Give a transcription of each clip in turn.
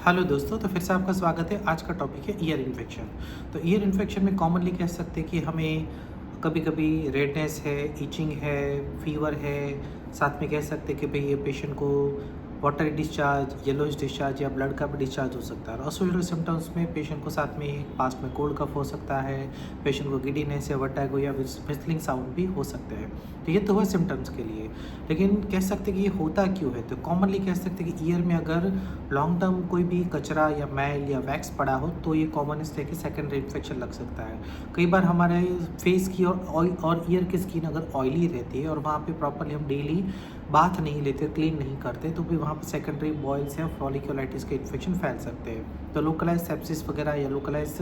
Hello दोस्तों, तो फिर से आपका स्वागत है। आज का टॉपिक है ईयर इन्फेक्शन। तो ईयर इन्फेक्शन में कॉमनली कह सकते हैं कि हमें कभी-कभी रेडनेस है, इचिंग है, फीवर है, साथ में कह सकते हैं कि भई ये पेशेंट को वाटरी डिस्चार्ज, येलोइश डिस्चार्ज या ब्लड का भी डिस्चार्ज हो सकता है। और ऑस्टोल्डर सिम्पटम्स में पेशेंट को साथ में पास में कोल्ड कफ हो सकता है, पेशेंट को गिडीनेस या वर्टिगो या व्हिस्टलिंग साउंड भी हो सकते हैं। तो ये तो हुआ सिम्पटम्स के लिए, लेकिन कह सकते हैं कि ये होता क्यों है? तो कॉमनली कह सकते हैं कि ईयर में अगर लॉन्ग टर्म कोई भी कचरा या मैल या वैक्स पड़ा हो तो ये कॉमनेस्ट है कि सेकेंडरी इन्फेक्शन लग सकता है। कई बार हमारे फेस की और ईयर की स्किन अगर ऑयली रहती है और वहाँ पे प्रॉपरली हम डेली बाथ नहीं लेते, क्लीन नहीं करते, तो भी वहाँ पर सेकेंडरी बॉयल्स या फॉलिकुलाइटिस के इन्फेक्शन फैल सकते हैं। तो लोकलाइज सेप्सिस वगैरह या लोकलाइज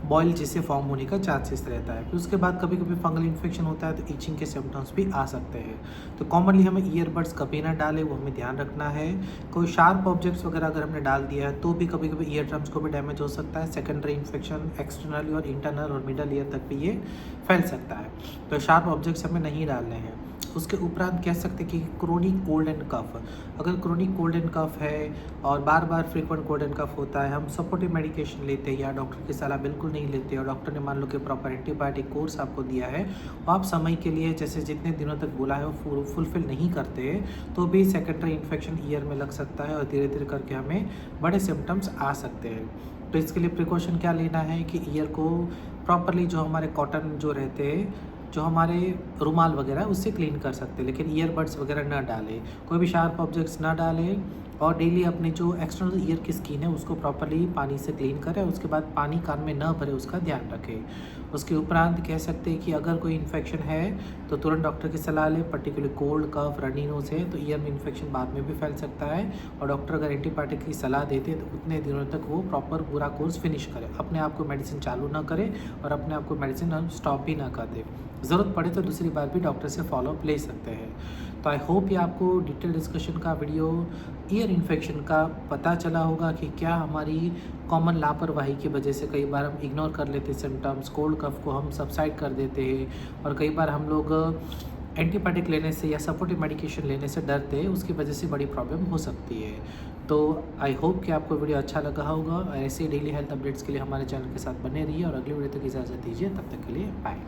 बॉयल जिससे फॉर्म होने का चांसेस रहता है। फिर उसके बाद कभी कभी फंगल इन्फेक्शन होता है तो इचिंग के सिम्टम्स भी आ सकते हैं। तो कॉमनली हमें ईयरबड्स कभी ना डालें, वो हमें ध्यान रखना है। कोई शार्प ऑब्जेक्ट्स वगैरह अगर हमने डाल दिया है तो भी कभी कभी ईयर ड्रम्स को भी डैमेज हो सकता है। सेकेंडरी इन्फेक्शन एक्सटर्नली और इंटरनल और मिडल ईयर तक भी ये फैल सकता है। तो शार्प ऑब्जेक्ट्स हमें नहीं डालने हैं। उसके उपरांत कह सकते हैं कि क्रोनिक कोल्ड एंड कफ, अगर क्रोनिक कोल्ड एंड कफ है और बार बार फ्रीक्वेंट कोल्ड एंड कफ होता है, हम सपोर्टिव मेडिकेशन लेते हैं या डॉक्टर की सलाह बिल्कुल नहीं लेते और डॉक्टर ने मान लो कि प्रॉपर एंटीबायोटिक कोर्स आपको दिया है और आप समय के लिए जैसे जितने दिनों तक बोला है वो फुलफिल नहीं करते, तो भी सेकेंडरी इन्फेक्शन ईयर में लग सकता है और धीरे धीरे करके हमें बड़े सिम्टम्स आ सकते हैं। तो इसके लिए प्रिकॉशन क्या लेना है कि ईयर को प्रॉपरली जो हमारे कॉटन जो रहते हैं, जो हमारे रुमाल वगैरह उससे क्लीन कर सकते हैं, लेकिन ईयरबड्स वगैरह ना डालें, कोई भी शार्प ऑब्जेक्ट्स ना डालें और डेली अपने जो एक्सटर्नल ईयर की स्किन है उसको प्रॉपरली पानी से क्लीन करें। उसके बाद पानी कान में न भरे, उसका ध्यान रखें। उसके उपरांत कह सकते हैं कि अगर कोई इन्फेक्शन है तो तुरंत डॉक्टर की सलाह लें। Particular cold cough runny nose है तो ईयर में इन्फेक्शन बाद में भी फैल सकता है और डॉक्टर अगर एंटीबायोटिक की सलाह देते हैं तो उतने दिनों तक वो प्रॉपर पूरा कोर्स फिनिश करें। अपने आप को मेडिसिन चालू ना करें और अपने आप को मेडिसिन स्टॉप भी ना कर दें। ज़रूरत पड़े तो दूसरी बार भी डॉक्टर से फॉलोअप ले सकते हैं। तो आई होप ये आपको डिटेल डिस्कशन का वीडियो ईयर इन्फेक्शन का पता चला होगा कि क्या हमारी कॉमन लापरवाही की वजह से कई बार हम इग्नोर कर लेते सिम्टम्स, कोल्ड कफ को हम सबसाइड कर देते हैं और कई बार हम लोग एंटीबायोटिक लेने से या सपोर्टिव मेडिकेशन लेने से डरते हैं, उसकी वजह से बड़ी प्रॉब्लम हो सकती है। तो आई होप कि आपको वीडियो अच्छा लगा होगा और ऐसे डेली हेल्थ अपडेट्स के लिए हमारे चैनल के साथ बने रहिए और अगली वीडियो तक इजाज़त दीजिए। तब तक के लिए बाय।